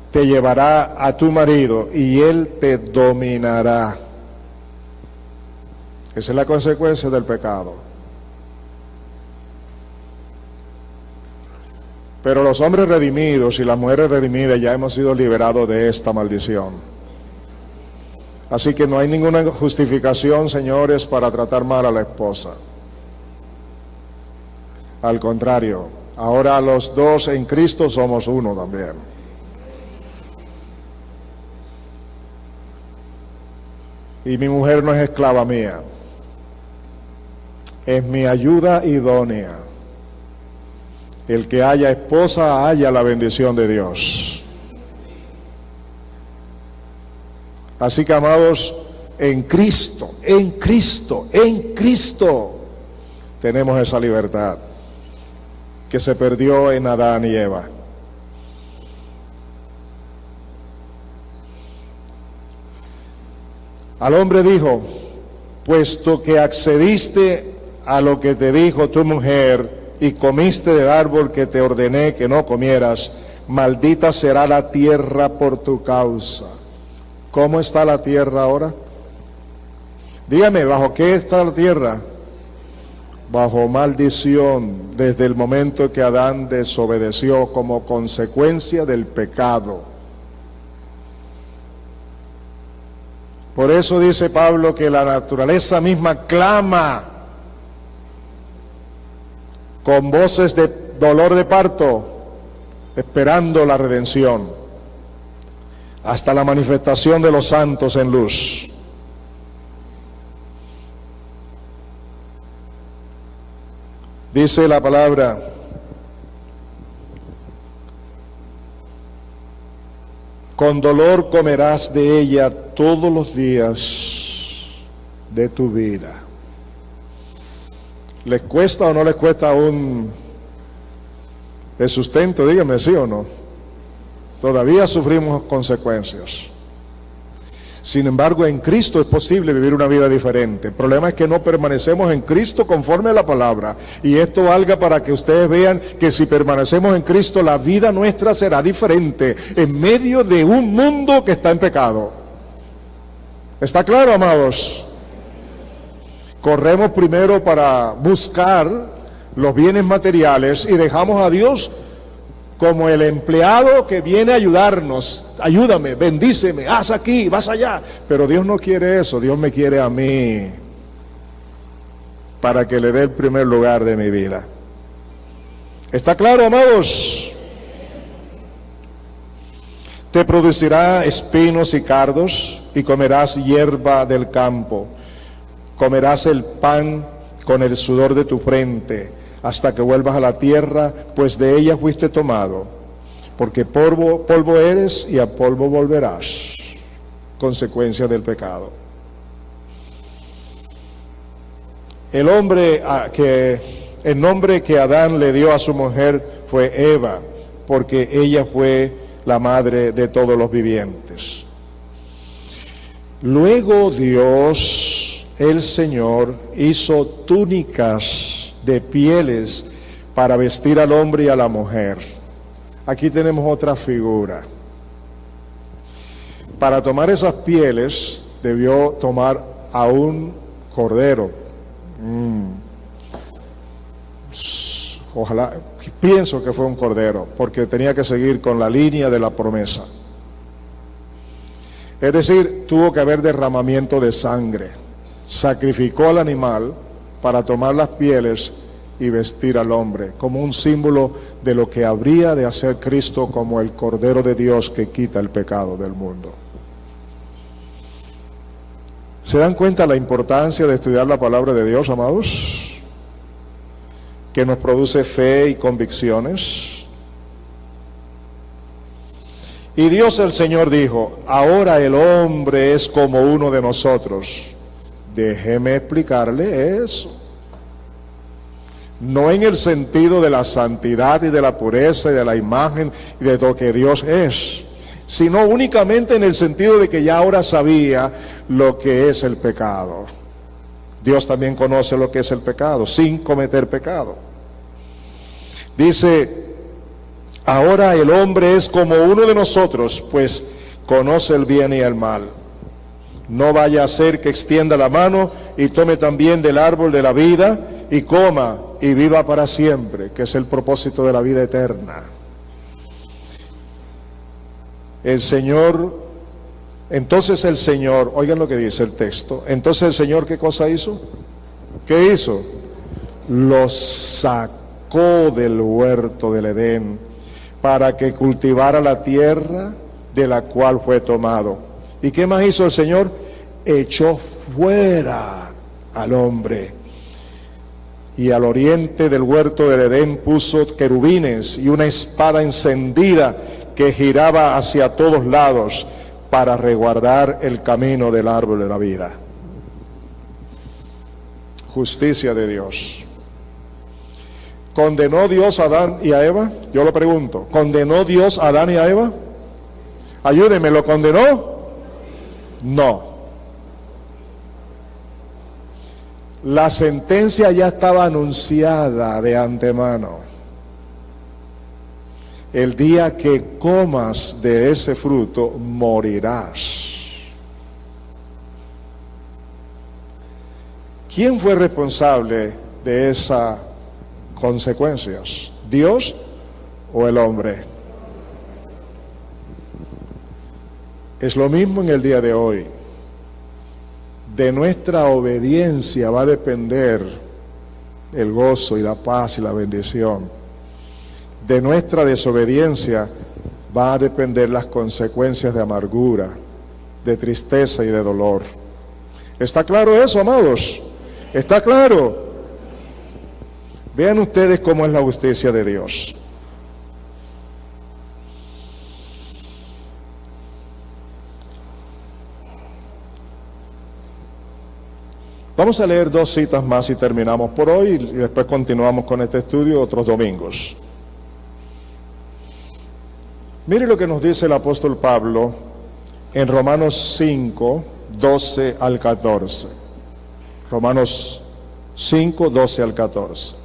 te llevará a tu marido y él te dominará. Esa es la consecuencia del pecado. Pero los hombres redimidos y las mujeres redimidas ya hemos sido liberados de esta maldición. Así que no hay ninguna justificación, señores, para tratar mal a la esposa. Al contrario, ahora los dos en Cristo somos uno también. Y mi mujer no es esclava mía, es mi ayuda idónea. El que haya esposa, haya la bendición de Dios. Así que, amados, en Cristo, tenemos esa libertad que se perdió en Adán y Eva. Al hombre dijo: puesto que accediste a lo que te dijo tu mujer y comiste del árbol que te ordené que no comieras, maldita será la tierra por tu causa. ¿Cómo está la tierra ahora? Dígame, ¿bajo qué está la tierra? Bajo maldición, desde el momento que Adán desobedeció como consecuencia del pecado. Por eso dice Pablo que la naturaleza misma clama con voces de dolor de parto, esperando la redención, hasta la manifestación de los santos en luz. Dice la palabra: con dolor comerás de ella todos los días de tu vida. ¿Les cuesta o no les cuesta aún el sustento? Díganme, ¿sí o no? Todavía sufrimos consecuencias. Sin embargo, en Cristo es posible vivir una vida diferente. El problema es que no permanecemos en Cristo conforme a la palabra. Y esto valga para que ustedes vean que si permanecemos en Cristo, la vida nuestra será diferente en medio de un mundo que está en pecado. ¿Está claro, amados? Corremos primero para buscar los bienes materiales y dejamos a Dios como el empleado que viene a ayudarnos. Ayúdame, bendíceme, haz aquí, vas allá. Pero Dios no quiere eso, Dios me quiere a mí para que le dé el primer lugar de mi vida. ¿Está claro, amados? Te producirá espinos y cardos y comerás hierba del campo. Comerás el pan con el sudor de tu frente, hasta que vuelvas a la tierra, pues de ella fuiste tomado, porque polvo eres y a polvo volverás, consecuencia del pecado. El nombre que Adán le dio a su mujer fue Eva, porque ella fue la madre de todos los vivientes. Luego Dios, el Señor, hizo túnicas de pieles para vestir al hombre y a la mujer. Aquí tenemos otra figura. Para tomar esas pieles debió tomar a un cordero. Ojalá, pienso que fue un cordero, porque tenía que seguir con la línea de la promesa. Es decir, tuvo que haber derramamiento de sangre. Sacrificó al animal para tomar las pieles y vestir al hombre, como un símbolo de lo que habría de hacer Cristo como el Cordero de Dios que quita el pecado del mundo. ¿Se dan cuenta la importancia de estudiar la palabra de Dios, amados? Que nos produce fe y convicciones. Y Dios el Señor dijo: ahora el hombre es como uno de nosotros. Déjeme explicarle eso. No en el sentido de la santidad y de la pureza y de la imagen y de lo que Dios es, sino únicamente en el sentido de que ya ahora sabía lo que es el pecado. Dios también conoce lo que es el pecado, sin cometer pecado. Dice: ahora el hombre es como uno de nosotros, pues conoce el bien y el mal. No vaya a ser que extienda la mano y tome también del árbol de la vida y coma y viva para siempre, que es el propósito de la vida eterna. El Señor Entonces el Señor, oigan lo que dice el texto, entonces el Señor, ¿qué cosa hizo? ¿Qué hizo? Los sacó del huerto del Edén para que cultivara la tierra de la cual fue tomado. ¿Y qué más hizo el Señor? Echó fuera al hombre. Y al oriente del huerto del Edén puso querubines y una espada encendida que giraba hacia todos lados para resguardar el camino del árbol de la vida. Justicia de Dios. ¿Condenó Dios a Adán y a Eva? Yo lo pregunto. ¿Condenó Dios a Adán y a Eva? Ayúdeme, ¿lo condenó? No. La sentencia ya estaba anunciada de antemano. El día que comas de ese fruto, morirás. ¿Quién fue responsable de esas consecuencias? ¿Dios o el hombre? Es lo mismo en el día de hoy. De nuestra obediencia va a depender el gozo y la paz y la bendición. De nuestra desobediencia va a depender las consecuencias de amargura, de tristeza y de dolor. ¿Está claro eso, amados? ¿Está claro? Vean ustedes cómo es la justicia de Dios. Vamos a leer 2 citas más y terminamos por hoy, y después continuamos con este estudio otros domingos. Mire lo que nos dice el apóstol Pablo en Romanos 5, 12 al 14. Romanos 5, 12 al 14.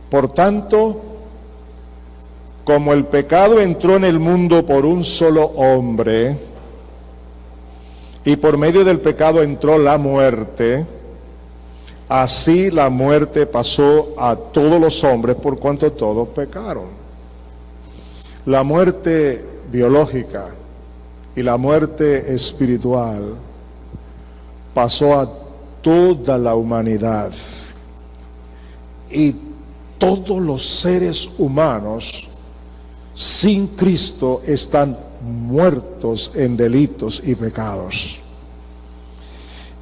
Por tanto, como el pecado entró en el mundo por un solo hombre, y por medio del pecado entró la muerte, así la muerte pasó a todos los hombres por cuanto todos pecaron. La muerte biológica y la muerte espiritual pasó a toda la humanidad, y todos los seres humanos sin Cristo están muertos en delitos y pecados.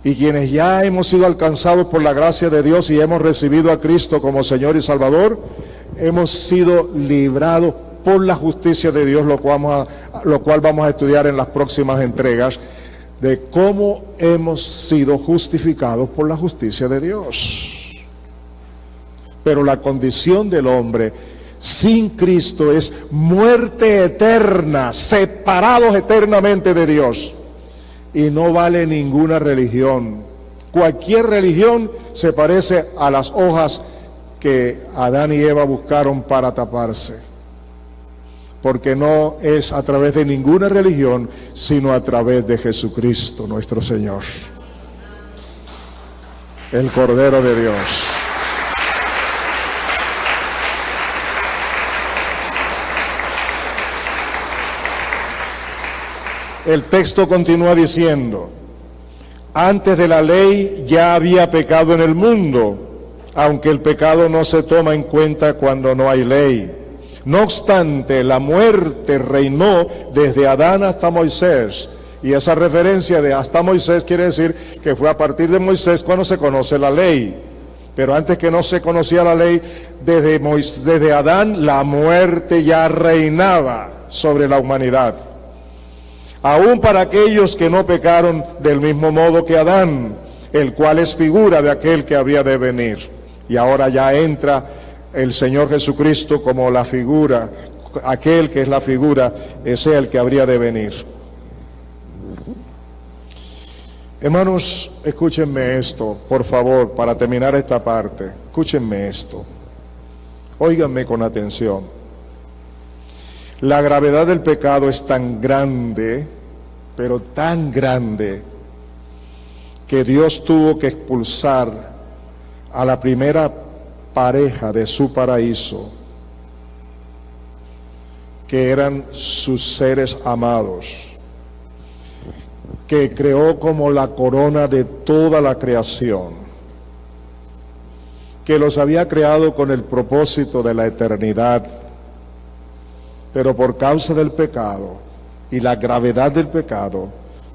Y quienes ya hemos sido alcanzados por la gracia de Dios y hemos recibido a Cristo como Señor y Salvador, hemos sido librados por la justicia de Dios, lo cual vamos a estudiar en las próximas entregas, de cómo hemos sido justificados por la justicia de Dios. Pero la condición del hombre sin Cristo es muerte eterna, separados eternamente de Dios. Y no vale ninguna religión. Cualquier religión se parece a las hojas que Adán y Eva buscaron para taparse. Porque no es a través de ninguna religión, sino a través de Jesucristo, nuestro Señor, el Cordero de Dios. El texto continúa diciendo: antes de la ley ya había pecado en el mundo, aunque el pecado no se toma en cuenta cuando no hay ley. No obstante, la muerte reinó desde Adán hasta Moisés. Y esa referencia de hasta Moisés quiere decir que fue a partir de Moisés cuando se conoce la ley. Pero antes que no se conocía la ley, desde Adán la muerte ya reinaba sobre la humanidad. Aún para aquellos que no pecaron del mismo modo que Adán, el cual es figura de aquel que había de venir. Y ahora ya entra el Señor Jesucristo como la figura, aquel que es la figura, es el que habría de venir. Hermanos, escúchenme esto, por favor, para terminar esta parte. Escúchenme esto. Óiganme con atención. La gravedad del pecado es tan grande, pero tan grande, que Dios tuvo que expulsar a la primera pareja de su paraíso, que eran sus seres amados, que creó como la corona de toda la creación, que los había creado con el propósito de la eternidad, pero por causa del pecado y la gravedad del pecado,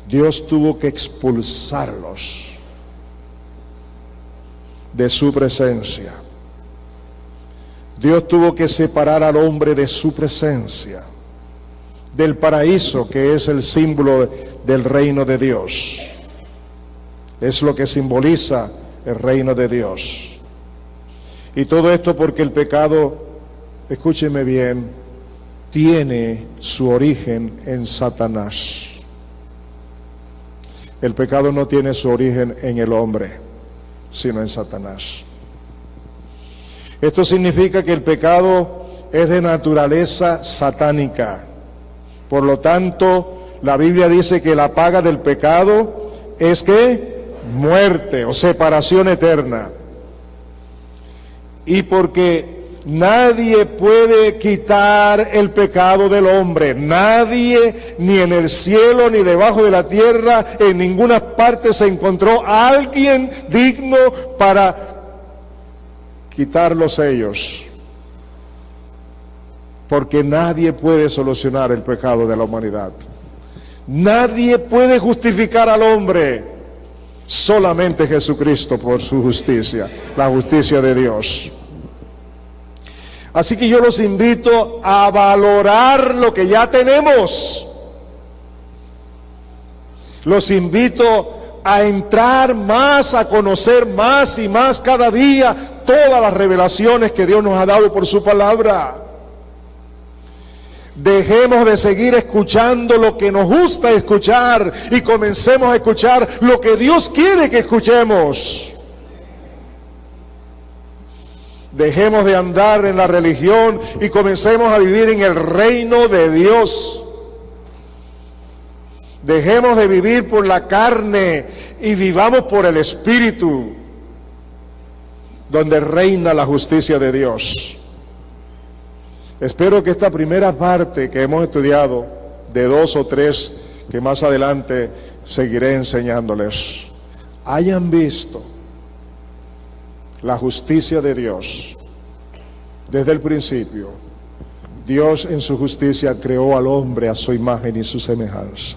Dios tuvo que expulsarlos de su presencia. Dios tuvo que separar al hombre de su presencia, del paraíso, que es el símbolo del reino de Dios. Es lo que simboliza el reino de Dios. Y todo esto porque el pecado, escúcheme bien, tiene su origen en Satanás. El pecado no tiene su origen en el hombre, sino en Satanás. Esto significa que el pecado es de naturaleza satánica. Por lo tanto, la Biblia dice que la paga del pecado es ¿qué? Muerte o separación eterna. Y porque nadie puede quitar el pecado del hombre, nadie, ni en el cielo ni debajo de la tierra, en ninguna parte se encontró a alguien digno para quitar los sellos, porque nadie puede solucionar el pecado de la humanidad. Nadie puede justificar al hombre, solamente Jesucristo por su justicia, la justicia de Dios. Así que yo los invito a valorar lo que ya tenemos. Los invito a entrar más, a conocer más y más cada día todas las revelaciones que Dios nos ha dado por su palabra. Dejemos de seguir escuchando lo que nos gusta escuchar y comencemos a escuchar lo que Dios quiere que escuchemos. Dejemos de andar en la religión y comencemos a vivir en el reino de Dios. Dejemos de vivir por la carne y vivamos por el Espíritu, donde reina la justicia de Dios. Espero que esta primera parte que hemos estudiado, de 2 o 3 que más adelante seguiré enseñándoles, hayan visto la justicia de Dios. Desde el principio, Dios en su justicia creó al hombre a su imagen y su semejanza.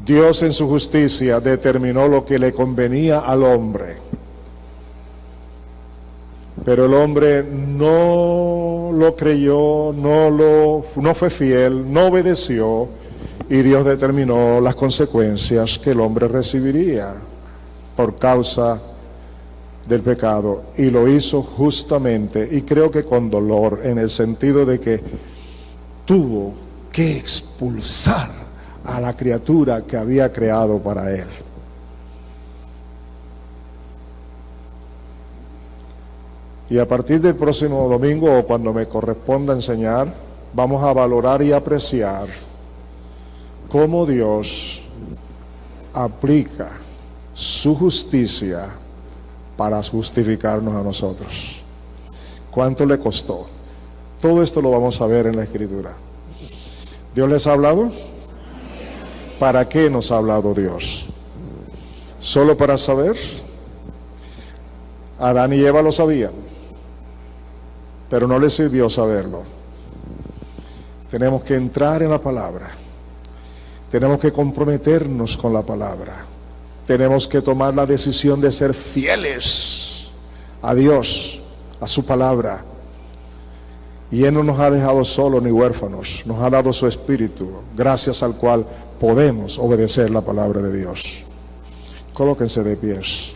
Dios en su justicia determinó lo que le convenía al hombre, pero el hombre no lo creyó, no fue fiel, no obedeció, y Dios determinó las consecuencias que el hombre recibiría por causa del pecado, y lo hizo justamente, y creo que con dolor, en el sentido de que tuvo que expulsar a la criatura que había creado para él. Y a partir del próximo domingo, o cuando me corresponda enseñar, vamos a valorar y apreciar cómo Dios aplica su justicia para justificarnos a nosotros. ¿Cuánto le costó? Todo esto lo vamos a ver en la Escritura. ¿Dios les ha hablado? ¿Para qué nos ha hablado Dios? ¿Solo para saber? Adán y Eva lo sabían, pero no les sirvió saberlo. Tenemos que entrar en la palabra. Tenemos que comprometernos con la palabra. Tenemos que tomar la decisión de ser fieles a Dios, a su palabra. Y Él no nos ha dejado solos ni huérfanos, nos ha dado su Espíritu, gracias al cual podemos obedecer la palabra de Dios. Colóquense de pies.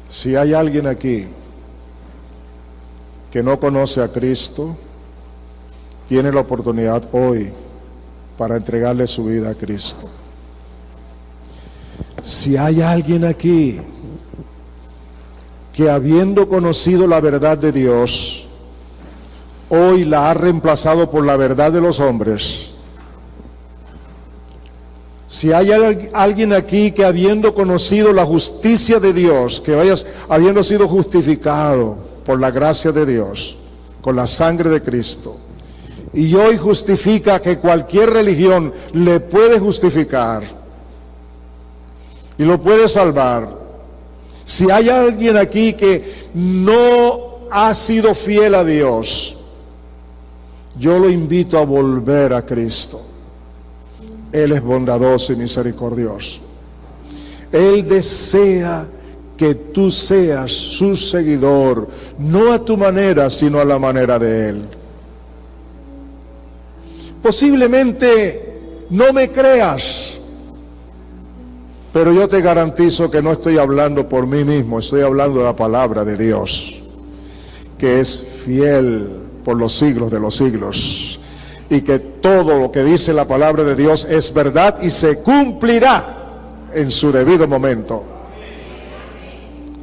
Si hay alguien aquí que no conoce a Cristo, tiene la oportunidad hoy para entregarle su vida a Cristo. Si hay alguien aquí que, habiendo conocido la verdad de Dios, hoy la ha reemplazado por la verdad de los hombres, Si hay alguien aquí que habiendo conocido la justicia de Dios, que habiendo sido justificado por la gracia de Dios, con la sangre de Cristo, y hoy justifica que cualquier religión le puede justificar y lo puede salvar. Si hay alguien aquí que no ha sido fiel a Dios, yo lo invito a volver a Cristo. Él es bondadoso y misericordioso. Él desea que tú seas su seguidor, no a tu manera, sino a la manera de Él. Posiblemente no me creas, pero yo te garantizo que no estoy hablando por mí mismo, estoy hablando de la palabra de Dios, que es fiel por los siglos de los siglos, y que todo lo que dice la palabra de Dios es verdad y se cumplirá en su debido momento.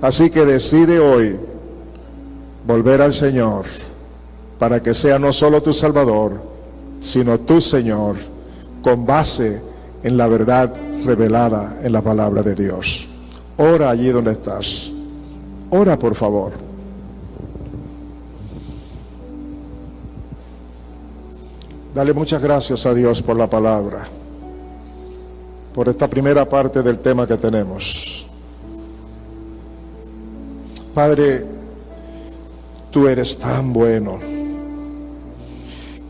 Así que decide hoy volver al Señor para que sea no solo tu Salvador, sino tu Señor, con base en la verdad revelada en la palabra de Dios. Ora allí donde estás. Ora, por favor. Dale muchas gracias a Dios por la palabra, por esta primera parte del tema que tenemos. Padre, tú eres tan bueno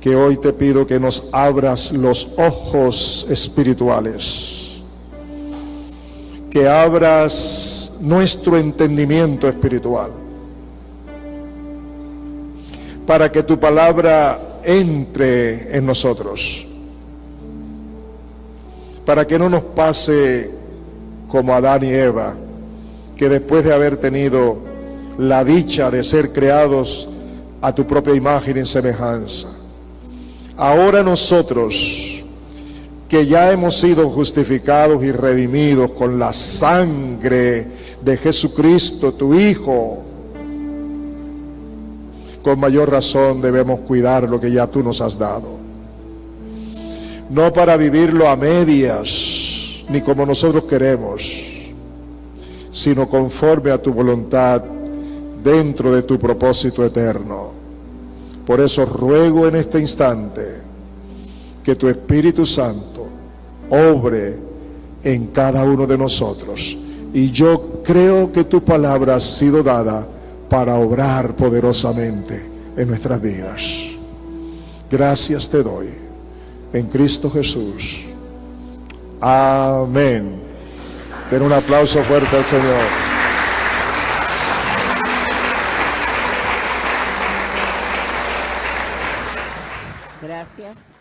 que hoy te pido que nos abras los ojos espirituales, que abras nuestro entendimiento espiritual, para que tu palabra entre en nosotros, para que no nos pase como Adán y Eva, que después de haber tenido la dicha de ser creados a tu propia imagen y semejanza, ahora nosotros, que ya hemos sido justificados y redimidos con la sangre de Jesucristo, tu Hijo, con mayor razón debemos cuidar lo que ya tú nos has dado. No para vivirlo a medias, ni como nosotros queremos, sino conforme a tu voluntad dentro de tu propósito eterno. Por eso ruego en este instante que tu Espíritu Santo obre en cada uno de nosotros. Y yo creo que tu palabra ha sido dada para obrar poderosamente en nuestras vidas. Gracias te doy en Cristo Jesús. Amén. Den un aplauso fuerte al Señor. Gracias.